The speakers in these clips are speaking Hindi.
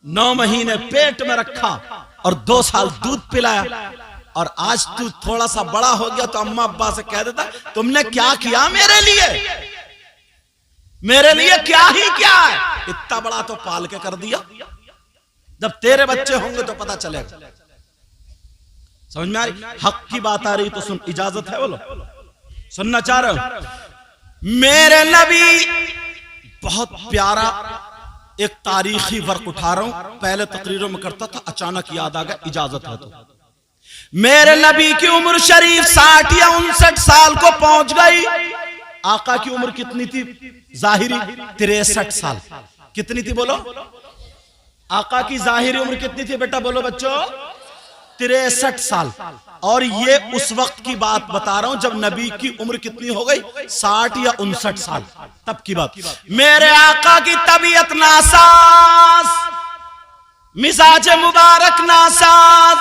9 महीने पेट में रखा और 2 साल दूध पिलाया, और आज तू थोड़ा सा बड़ा हो गया तो अम्मा अब्बा से कह देता तुमने क्या किया मेरे लिए, मेरे लिए क्या ही क्या है, इतना बड़ा तो पाल के कर दिया। जब तेरे बच्चे होंगे तो पता चलेगा। समझ में आ रही? हक की बात आ रही तो सुन, इजाजत है बोलो, सुनना चाह रहे हो? मेरे नबी, बहुत प्यारा एक तारीखी वर्क उठा रहा हूं, पहले तकरीरों में करता था, अचानक याद आ गया, इजाजत है तो। मेरे नबी की उम्र शरीफ 60 या 59 साल को पहुंच गई। आका की उम्र कितनी थी जाहिरी? 63 साल। कितनी थी बोलो? आका की जाहिरी उम्र कितनी थी बेटा बोलो बच्चों? 63 साल। और ये उस वक्त की बात बता रहा हूं जब नबी की उम्र कितनी हो गई? 60 या 59 साल, तब की बात। मेरे आका की तबीयत नासाज, मिजाज मुबारक नासाज।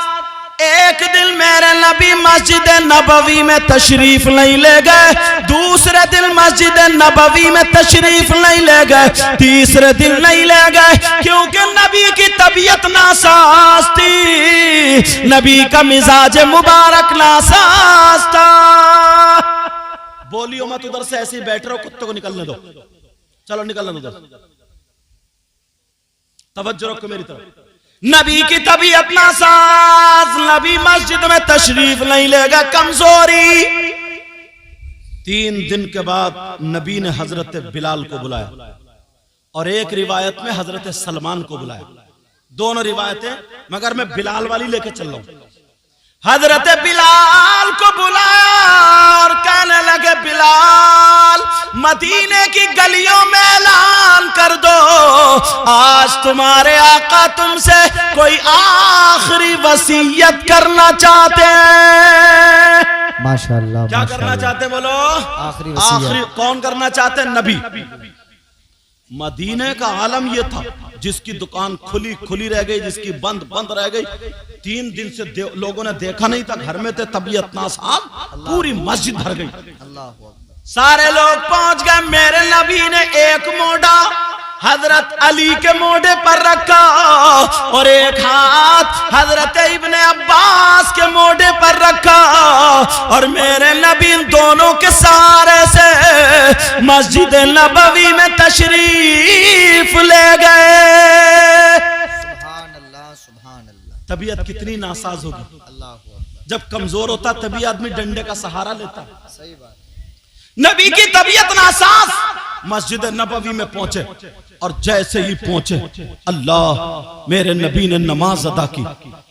एक दिन मेरे नबी मस्जिद नबवी में तशरीफ नहीं ले गए, दूसरे दिन मस्जिद नबवी में तशरीफ नहीं ले गए, तीसरे दिन नहीं ले गए, क्योंकि नबी की तबीयत नासाज थी, नबी का मिजाज मुबारक नासाज था। बोलियो मत, उधर से ऐसे ही बैठ रहो, कुत्ते को निकलने दो, चलो निकलने दो, तवज्जो रखो मेरी तरफ। नबी की तबीयत नासाज, नबी मस्जिद में तशरीफ नहीं लेगा, कमजोरी। 3 दिन के बाद नबी ने हजरत बिलाल को बुलाया और एक रिवायत में हजरत सलमान को बुलाया, दोनों रिवायतें, मगर मैं बिलाल वाली लेके चल रहा हूं। हजरत बिलाल को बुलाया और कहने लगे बिलाल, मदीने की गलियों में ऐलान कर दो, आज तुम्हारे आका तुमसे कोई आखिरी वसीयत करना चाहते हैं। माशाअल्लाह। क्या करना चाहते हैं बोलो? आखिरी कौन करना चाहते हैं? नबी। मदीने का आलम यह था, जिसकी दुकान खुली खुली रह गई, जिसकी बंद बंद रह गई। 3 दिन से लोगों ने देखा नहीं था, घर में थे, तबीयत नासाज, पूरी मस्जिद भर गई। सारे लोग पहुंच गए। मेरे नबी ने एक मोढ़ा हजरत अली के मोढ़े पर रखा और एक हाथ हजरत इब्ने अब्बास के मोढ़े पर रखा, और मेरे नबी दोनों के सहारे से मस्जिद नबवी में तशरीफ ले गए। सुभान अल्लाह, सुभान अल्लाह। तबीयत कितनी नासाज होगी। जब कमजोर होता तभी आदमी डंडे का सहारा लेता। सही बात। नबी की तबीयत नासाज, मस्जिद नबवी में पहुंचे और जैसे ही पहुंचे, अल्लाह, मेरे नबी ने नमाज अदा की।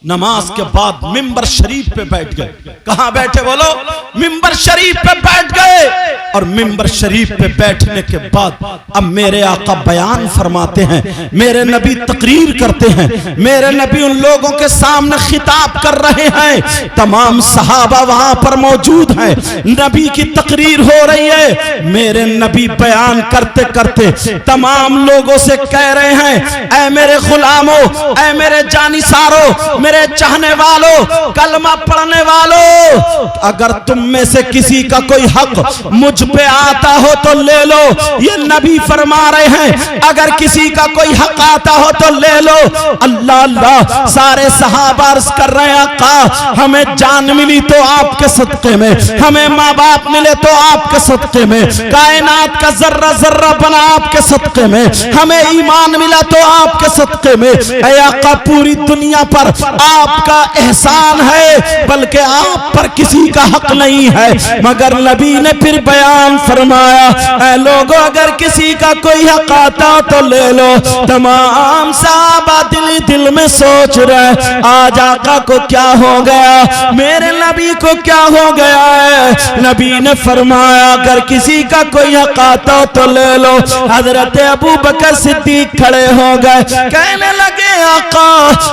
नमाज के बाद मिंबर शरीफ पे बैठ गए। कहां बैठे बोलो? मिंबर शरीफ पे बैठ गए। और मिंबर शरीफ पे बैठने के बाद अब मेरे आका बयान फरमाते हैं, मेरे नबी तकरीर करते हैं, मेरे नबी उन लोगों के सामने खिताब कर रहे हैं। तमाम सहाबा वहां पर मौजूद हैं, नबी की तकरीर हो रही है। मेरे नबी बयान करते करते तमाम लोगों से कह रहे हैं, ऐ मेरे गुलामों, ऐ मेरे जानिसारों, मेरे चाहने वालों, कलमा पढ़ने वालों, अगर तुम में से किसी का कोई हक मुझ पे आता हो तो ले लो। ये नबी फरमा रहे हैं, अगर किसी का कोई हक आता हो तो ले लो। अल्लाह अल्लाह, सारे सहाबा अर्ज कर रहे हैं, आका हमें जान मिली तो आपके सदके में, हमें माँ बाप मिले तो आपके सदके में, कायनात का जर्रा जर्रा बना आपके सदके में, हमें ईमान मिला तो आपके सदके में। ऐ आका, पूरी दुनिया पर आपका एहसान है, बल्कि आप पर किसी का हक नहीं है। मगर नबी ने फिर बयान फरमाया, ऐ लोगों, अगर किसी का कोई हक आता तो ले लो। तमाम सहाबा दिल दिल में सोच रहे, आज आका को क्या हो गया, मेरे नबी को क्या हो गया है। नबी ने फरमाया, अगर किसी का कोई हक आता तो ले लो। हजरत अबू बकर सिद्दीक खड़े हो गए, कहने लगे, आका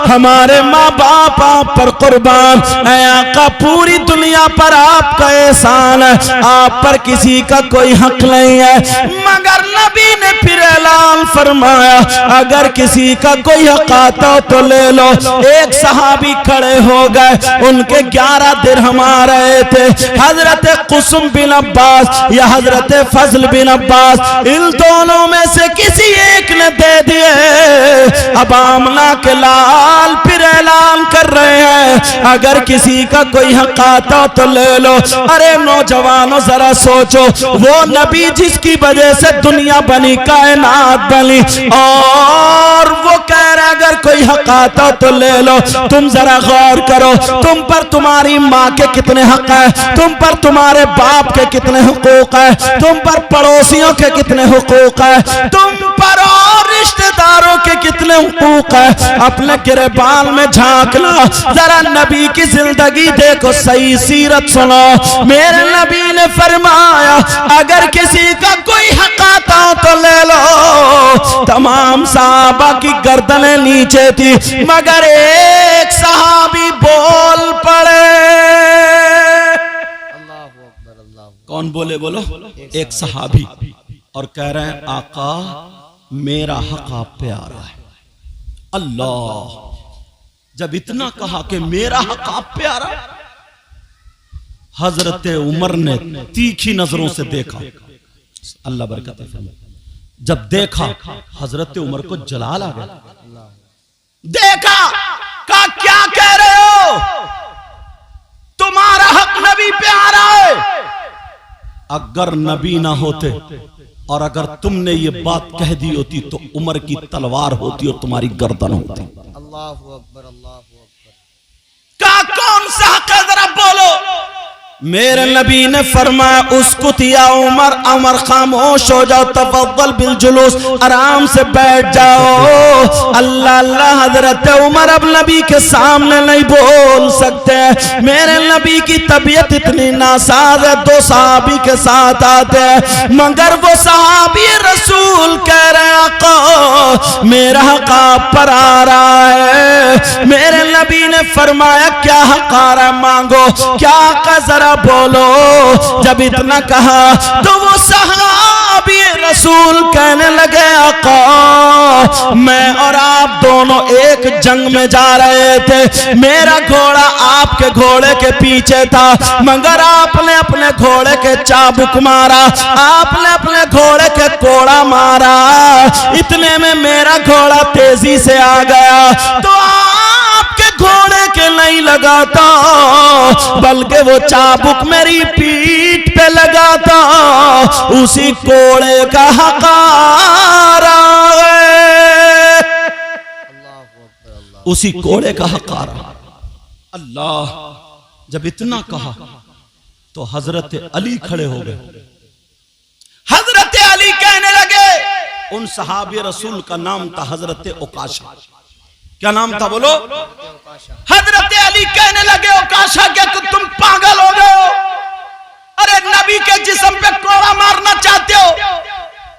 हमारे माँ बाप आप पर कुर्बान, ऐ आका पूरी दुनिया पर आपका एहसान है, आप पर किसी का कोई हक नहीं है। मगर नबी ने फिर ऐलान फरमाया, अगर किसी का कोई हक आता तो ले लो। एक सहाबी खड़े हो गए, उनके 11 दिरहम आ रहे थे। हजरत कुसुम बिन अब्बास या हजरत फजल बिन अब्बास, इन दोनों में से किसी एक ने दे दिए। अब आमना के लाल फिर ऐलान कर रहे हैं, अगर किसी का कोई हक आता तो ले लो। अरे नौजवानों जरा सोचो, वो नबी जिसकी वजह से दुनिया बनी, कायनात बनी, और वो कह रहा अगर कोई हक आता तो ले लो। तुम जरा गौर करो, तुम पर तुम्हारी माँ के कितने हक है, तुम पर तुम्हारे बाप के कितने हुकूक है, तुम पर पड़ोसियों के कितने हुकूक है, तुम पर और रिश्तेदारों के कितने हुकूक है। अपने गिरबान में झांक लो, जरा नबी की जिंदगी देखो, सही सीरत सुनो। मेरे नबी ने फरमाया, अगर किसी का कोई हक आता तो ले लो। तमाम सहाबा की गर्दनें नीचे थी, मगर एक सहाबी बोल पड़े। कौन बोले बोलो? एक सहाबी, और कह रहे हैं आका मेरा हक आप पे आ रहा है। अल्लाह, जब इतना कहा कि मेरा हक आप पे आ रहा है, हजरत उमर ने तीखी नजरों से देखा। अल्लाह बरकत फरमाए। जब देखा हजरत उमर को जलाल आ गया। देखा, कहा क्या कह रहे हो, तुम्हारा हक नबी पे आ रहा है। अगर नबी ना होते और अगर तुमने ये बात कह दी होती तो उमर की तलवार होती और तुम्हारी गर्दन होती। अल्लाहु अकबर, अल्लाहु अकबर। का कौन सा हक है जरा बोलो। मेरे नबी ने फरमाया, उसको दिया उमर, अमर खामोश हो जाओ, तफद्दल बिल जुलूस, आराम से बैठ जाओ। अल्लाह अल्लाह, हजरत उमर अब नबी के सामने नहीं बोल सकते। मेरे नबी की तबीयत इतनी नासाज है, 2 सहाबी के साथ आते हैं, मगर वो सहाबी रसूल कह रहे हैं आका मेरा हक आप पर आ रहा है। मेरे नबी ने फरमाया, क्या हक आ रहा है मांगो, क्या का जरा बोलो। जब इतना कहा तो वो सहाबी रसूल कहने लगे, आका मैं और आप दोनों एक जंग में जा रहे थे, मेरा घोड़ा आपके घोड़े के पीछे था, मगर आपने अपने घोड़े के चाबुक मारा, आपने अपने घोड़े के कोड़ा मारा, इतने में मेरा घोड़ा तेजी से आ गया, तो आपके घोड़े के नहीं लगाता, बल्कि वो चाबुक मेरी पीठ पे लगाता। उसी कोड़े का हक आ रहा है, उसी कोड़े का हक आ रहा। अल्लाह, जब इतना कहा तो हजरत अली खड़े हो गए। हजरत अली कहने लगे, उन सहाबी रसूल का नाम था हजरत उकाशा। क्या नाम था बोलो? हजरत अली कहने लगे, उकाशा क्या तुम पागल हो गए हो? अरे नबी के जिस्म पे कोड़ा मारना चाहते हो?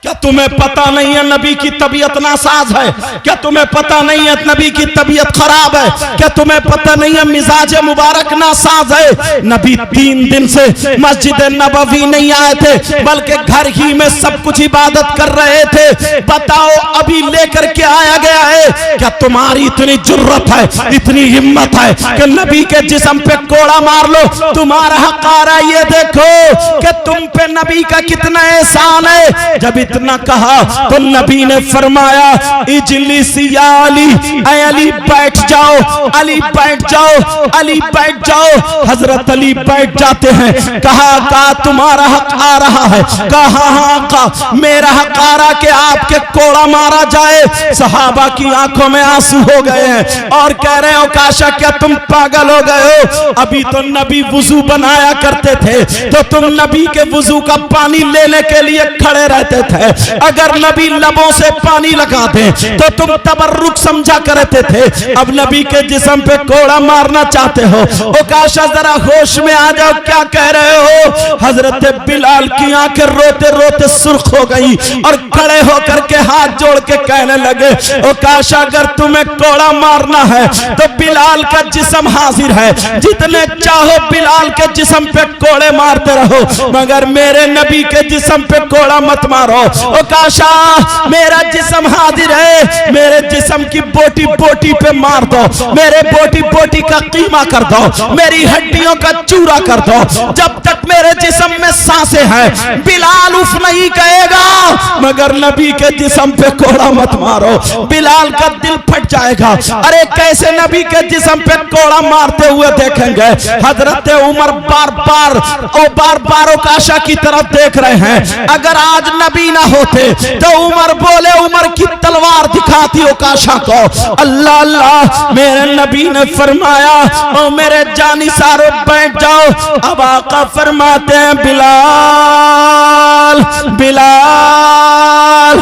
क्या तुम्हें पता नहीं है नबी की तबीयत नासाज है? क्या तुम्हें पता नहीं है नबी की तबीयत खराब है? क्या तुम्हें पता नहीं है मिजाज मुबारक नासाज है? नबी 3 दिन से मस्जिद नबवी नहीं आए थे, बल्कि घर ही में सब कुछ इबादत कर रहे थे। बताओ अभी लेकर के आया गया है, क्या तुम्हारी इतनी जुर्रत है, इतनी हिम्मत है कि नबी के जिस्म पे कोड़ा मार लो? तुम्हारा हक आ रहा है, ये देखो कि तुम पे नबी का कितना एहसान है। जब इतना कहा तो नबी ने फरमाया, इजलिस या अली, ऐ अली बैठ जाओ, अली बैठ जाओ, अली बैठ जाओ। हजरत अली बैठ जाते हैं। कहा तुम्हारा हक आ रहा है? कहा हाँ का मेरा हक आ रहा कि आपके कोड़ा मारा जाए। सहाबा की आंखों में आंसू हो गए हैं और कह रहे हो, काशा क्या तुम पागल हो गए हो? अभी तो नबी वुजू बनाया करते थे, तो तुम नबी के वुजू का पानी लेने के लिए खड़े रहते थे। अगर नबी लबों से पानी लगाते तो तुम तबर्रुक समझा करते थे, अब नबी के जिस्म पे कोड़ा मारना चाहते हो। ओ काशा जरा होश में आ जाओ, क्या कह रहे हो? हजरत बिलाल की आंखें रोते रोते सुर्ख हो गई और खड़े होकर के हाथ जोड़ के कहने लगे, ओ काशा अगर तुम्हें कोड़ा मारना है तो बिलाल का जिस्म हाजिर है, जितने चाहो बिलाल के जिस्म पे कोड़े मारते रहो, मगर मेरे नबी के जिस्म पे कोड़ा मत मारो। काशा मेरा जिस्म हाजिर है, मेरे जिस्म की बोटी बोटी पे मार दो, मेरे बोटी बोटी का कीमा कर दो, मेरी हड्डियों का चूरा कर दो। जब तक मेरे जिस्म में सांसें हैं बिलाल उफ नहीं कहेगा, मगर नबी के जिस्म पे कोड़ा मत मारो, बिलाल का दिल फट जाएगा। अरे कैसे नबी के जिस्म पे कोड़ा मारते हुए देखेंगे। हजरत उमर बार बार काशा की तरफ देख रहे हैं। अगर आज नबी ना होते तो उमर बोले, उमर की तलवार दिखाती काशा को। अल्लाह अल्लाह, मेरे नबी ने फरमाया ओ मेरे जानी सारो बैठ जाओ। अब आका फरमाते हैं बिलाल बिलाल